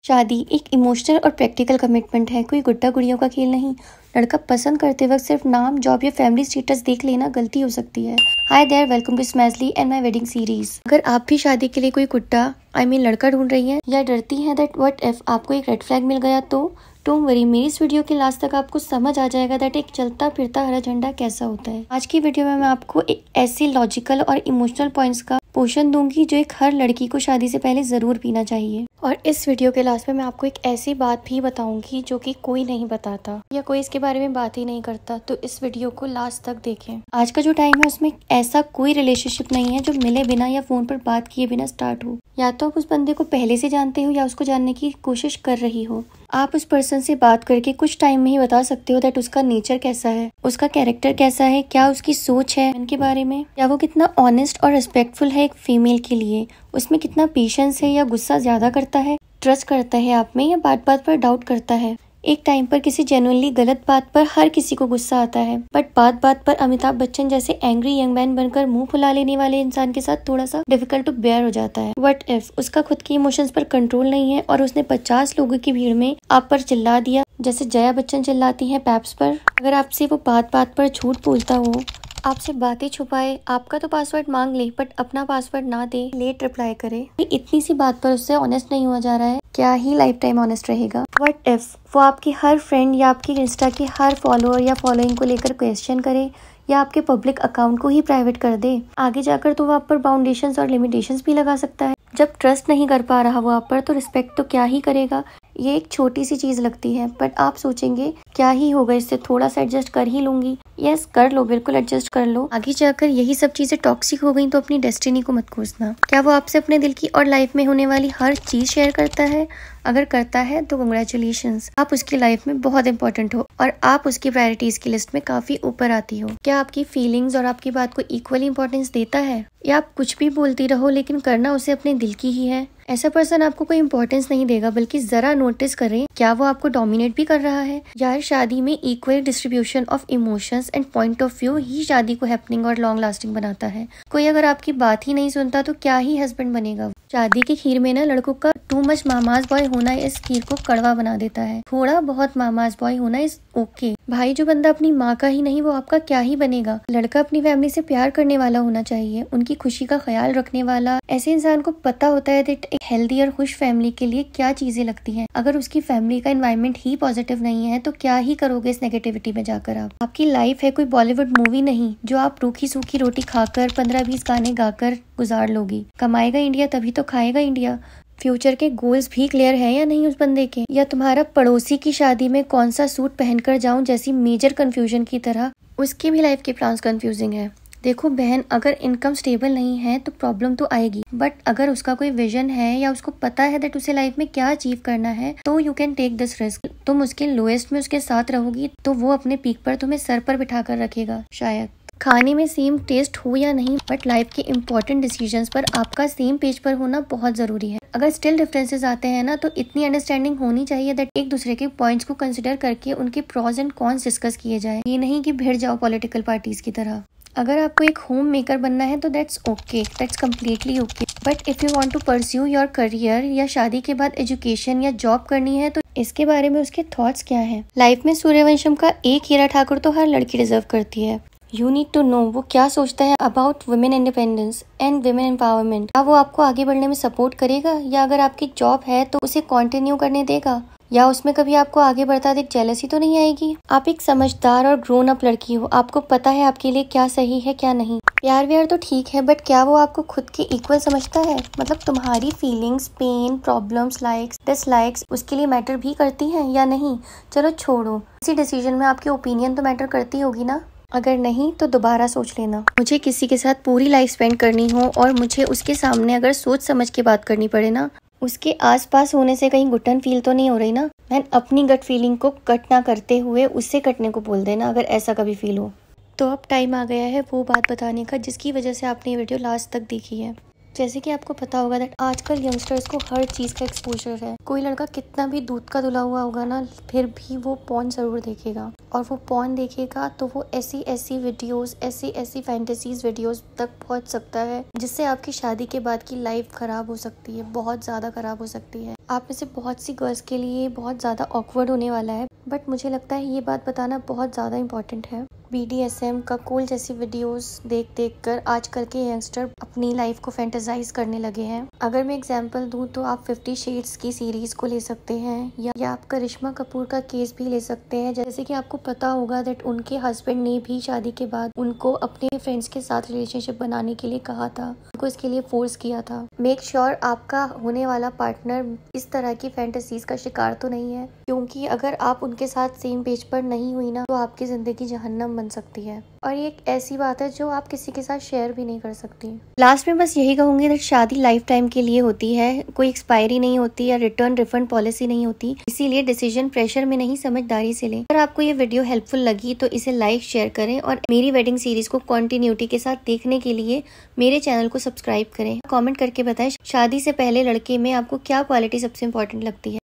शादी एक इमोशनल और प्रैक्टिकल कमिटमेंट है, कोई गुड्डा गुड़ियों का खेल नहीं। लड़का पसंद करते वक्त सिर्फ नाम, जॉब या फैमिली स्टेटस देख लेना गलती हो सकती है। Hi there, welcome to Smashly and my wedding series. अगर आप भी शादी के लिए कोई गुड्डा लड़का ढूंढ रही हैं या डरती हैं दैट व्हाट इफ आपको एक रेड फ्लैग मिल गया, तो डोंट वरी, मेरी इस वीडियो के लास्ट तक आपको समझ आ जाएगा दैट एक चलता फिरता हरा झंडा कैसा होता है। आज की वीडियो में मैं आपको एक ऐसे लॉजिकल और इमोशनल पॉइंट्स का पोषण दूंगी जो एक हर लड़की को शादी से पहले जरूर पीना चाहिए। और इस वीडियो के लास्ट में मैं आपको एक ऐसी बात भी बताऊंगी जो कि कोई नहीं बताता या कोई इसके बारे में बात ही नहीं करता, तो इस वीडियो को लास्ट तक देखें। आज का जो टाइम है उसमें ऐसा कोई रिलेशनशिप नहीं है जो मिले बिना या फोन पर बात किए बिना स्टार्ट हो। या तो आप उस बंदे को पहले से जानते हो या उसको जानने की कोशिश कर रही हो। आप उस पर्सन से बात करके कुछ टाइम में ही बता सकते हो दैट उसका नेचर कैसा है, उसका कैरेक्टर कैसा है, क्या उसकी सोच है उनके बारे में, या वो कितना ऑनेस्ट और रिस्पेक्टफुल है एक फीमेल के लिए, उसमें कितना पेशेंस है या गुस्सा ज्यादा करता है, ट्रस्ट करता है आप में या बात बात पर डाउट करता है। एक टाइम पर किसी जेन्युइनली गलत बात पर हर किसी को गुस्सा आता है, बट बात बात पर अमिताभ बच्चन जैसे एंग्री यंग मैन बनकर मुंह फुला लेने वाले इंसान के साथ थोड़ा सा डिफिकल्ट टू बेयर हो जाता है। व्हाट इफ उसका खुद की इमोशंस पर कंट्रोल नहीं है और उसने 50 लोगों की भीड़ में आप पर चिल्ला दिया जैसे जया बच्चन चिल्लाती है पैप्स पर। अगर आपसे वो बात बात पर झूठ बोलता हो, आपसे बातें छुपाए, आपका तो पासवर्ड मांग ले बट अपना पासवर्ड ना दे, लेट रिप्लाई करे, इतनी सी बात पर उससे ऑनेस्ट नहीं हुआ जा रहा है, क्या ही लाइफ टाइम ऑनेस्ट रहेगा। व्हाट इफ वो आपकी हर फ्रेंड या आपकी इंस्टा के हर फॉलोअर या फॉलोइंग को लेकर क्वेश्चन करे या आपके पब्लिक अकाउंट को ही प्राइवेट कर दे। आगे जाकर तो वो आप पर बाउंडेशंस और लिमिटेशंस भी लगा सकता है। जब ट्रस्ट नहीं कर पा रहा वो आप पर, तो रिस्पेक्ट तो क्या ही करेगा। ये एक छोटी सी चीज लगती है बट आप सोचेंगे क्या ही होगा, इससे थोड़ा सा एडजस्ट कर ही लूंगी। यस, कर लो, बिल्कुल एडजस्ट कर लो। आगे जाकर यही सब चीजें टॉक्सिक हो गई तो अपनी डेस्टिनी को मत कोसना। क्या वो आपसे अपने दिल की और लाइफ में होने वाली हर चीज शेयर करता है? अगर करता है तो कंग्रेचुलेशंस, आप उसकी लाइफ में बहुत इंपॉर्टेंट हो और आप उसकी प्रायोरिटीज की लिस्ट में काफी ऊपर आती हो। क्या आपकी फीलिंग्स और आपकी बात को इक्वली इंपॉर्टेंस देता है, या आप कुछ भी बोलती रहो लेकिन करना उसे अपने दिल की ही है? ऐसा पर्सन आपको कोई इंपॉर्टेंस नहीं देगा, बल्कि जरा नोटिस करें क्या वो आपको डोमिनेट भी कर रहा है। यार, शादी में equal distribution of emotions and point of view ही शादी को हैपनिंग और लॉन्ग लास्टिंग बनाता है। कोई अगर आपकी बात ही नहीं सुनता तो क्या ही हस्बैंड बनेगा। शादी की खीर में ना लड़कों का टू मच मामाज बॉय होना इस खीर को कड़वा बना देता है। थोड़ा बहुत मामाज बॉय होना इज ओके। भाई, जो बंदा अपनी माँ का ही नहीं वो आपका क्या ही बनेगा। लड़का अपनी फैमिली से प्यार करने वाला होना चाहिए, उनकी खुशी का ख्याल रखने वाला। ऐसे इंसान को पता होता है दैट एक हेल्दी और खुश फैमिली के लिए क्या चीजें लगती हैं। अगर उसकी फैमिली का एनवायरनमेंट ही पॉजिटिव नहीं है तो क्या ही करोगे इस नेगेटिविटी में जाकर। आप आपकी लाइफ है कोई बॉलीवुड मूवी नहीं जो आप रूखी सूखी रोटी खाकर 15-20 गाने गाकर गुजार लोगी। कमाएगा इंडिया तभी तो खाएगा इंडिया। फ्यूचर के गोल्स भी क्लियर है या नहीं उस बंदे के, या तुम्हारा पड़ोसी की शादी में कौन सा सूट पहनकर जाऊं जैसी मेजर कंफ्यूजन की तरह उसकी भी लाइफ के प्लान्स कंफ्यूजिंग है। देखो बहन, अगर इनकम स्टेबल नहीं है तो प्रॉब्लम तो आएगी, बट अगर उसका कोई विजन है या उसको पता है दैट उसे लाइफ में क्या अचीव करना है तो you can take this risk. तुम उसके लोएस्ट में उसके साथ रहोगी तो वो अपने पीक पर तुम्हें सर पर बिठा कर रखेगा। शायद खाने में सेम टेस्ट हो या नहीं, बट लाइफ के इम्पोर्टेंट डिसीजंस पर आपका सेम पेज पर होना बहुत जरूरी है। अगर स्टिल डिफरेंसेस आते हैं ना तो इतनी अंडरस्टैंडिंग होनी चाहिए दैट एक दूसरे के पॉइंट्स को कंसिडर करके उनके प्रॉज एंड कॉन्स डिस्कस किए जाए। ये नहीं कि भिड़ जाओ पॉलिटिकल पार्टीज की तरह। अगर आपको एक होम मेकर बनना है तो that's okay, that's completely okay, but if you want to pursue your career या शादी के बाद एजुकेशन या जॉब करनी है तो इसके बारे में उसके थॉट्स क्या है। लाइफ में सूर्यवंशम का एक हीरा ठाकुर तो हर लड़की डिजर्व करती है। यू नीड टू नो वो क्या सोचता है about women independence and women empowerment. क्या वो आपको आगे बढ़ने में सपोर्ट करेगा, या अगर आपकी जॉब है तो उसे कंटिन्यू करने देगा, या उसमें कभी आपको आगे बढ़ता देख जेलसी तो नहीं आएगी। आप एक समझदार और ग्रोन अप लड़की हो, आपको पता है आपके लिए क्या सही है क्या नहीं। प्यार व्यार तो ठीक है, बट क्या वो आपको खुद के इक्वल समझता है? मतलब तुम्हारी feelings, pain, problems, likes, dislikes उसके लिए मैटर भी करती हैं या नहीं? चलो छोड़ो, इसी डिसीजन में आपकी ओपिनियन तो मैटर करती होगी ना। अगर नहीं तो दोबारा सोच लेना। मुझे किसी के साथ पूरी लाइफ स्पेंड करनी हो और मुझे उसके सामने अगर सोच समझ के बात करनी पड़े ना, उसके आसपास होने से कहीं घुटन फील तो नहीं हो रही ना। मैं अपनी गट फीलिंग को कट ना करते हुए उससे कटने को बोल देना अगर ऐसा कभी फील हो। तो अब टाइम आ गया है वो बात बताने का जिसकी वजह से आपने ये वीडियो लास्ट तक देखी है। जैसे कि आपको पता होगा दैट आजकल यंगस्टर्स को हर चीज़ का एक्सपोजर है। कोई लड़का कितना भी दूध का धुला हुआ होगा ना, फिर भी वो पॉर्न ज़रूर देखेगा, और वो पॉर्न देखेगा तो वो ऐसी ऐसी वीडियोस, ऐसी ऐसी फैंटेसीज वीडियोस तक पहुंच सकता है जिससे आपकी शादी के बाद की लाइफ खराब हो सकती है, बहुत ज़्यादा खराब हो सकती है। आप में से बहुत सी गर्ल्स के लिए बहुत ज़्यादा ऑकवर्ड होने वाला है, बट मुझे लगता है ये बात बताना बहुत ज़्यादा इंपॉर्टेंट है। BDSM का कूल जैसी वीडियोस देख कर आजकल के यंगस्टर अपनी लाइफ को फैंटेसाइज करने लगे हैं। अगर मैं एग्जांपल दूं तो आप 50 शेड्स की सीरीज को ले सकते हैं, या आप करिश्मा कपूर का केस भी ले सकते हैं। जैसे कि आपको पता होगा दैट उनके हस्बैंड ने भी शादी के बाद उनको अपने फ्रेंड्स के साथ रिलेशनशिप बनाने के लिए कहा था, उनको इसके लिए फोर्स किया था। मेक श्योर आपका होने वाला पार्टनर इस तरह की फैंटेसीज का शिकार तो नहीं है, क्योंकि अगर आप उनके साथ सेम पेज पर नहीं हुई ना तो आपकी जिंदगी जहन्नम बन सकती है, और ये एक ऐसी बात है जो आप किसी के साथ शेयर भी नहीं कर सकती। लास्ट में बस यही कहूंगी कि शादी लाइफ टाइम के लिए होती है, कोई एक्सपायरी नहीं होती या रिटर्न रिफंड पॉलिसी नहीं होती, इसीलिए डिसीजन प्रेशर में नहीं, समझदारी से लें। अगर आपको ये वीडियो हेल्पफुल लगी तो इसे लाइक शेयर करें, और मेरी वेडिंग सीरीज को कंटिन्यूटी के साथ देखने के लिए मेरे चैनल को सब्सक्राइब करें। कमेंट करके बताएं शादी से पहले लड़के में आपको क्या क्वालिटी सबसे इम्पोर्टेंट लगती है।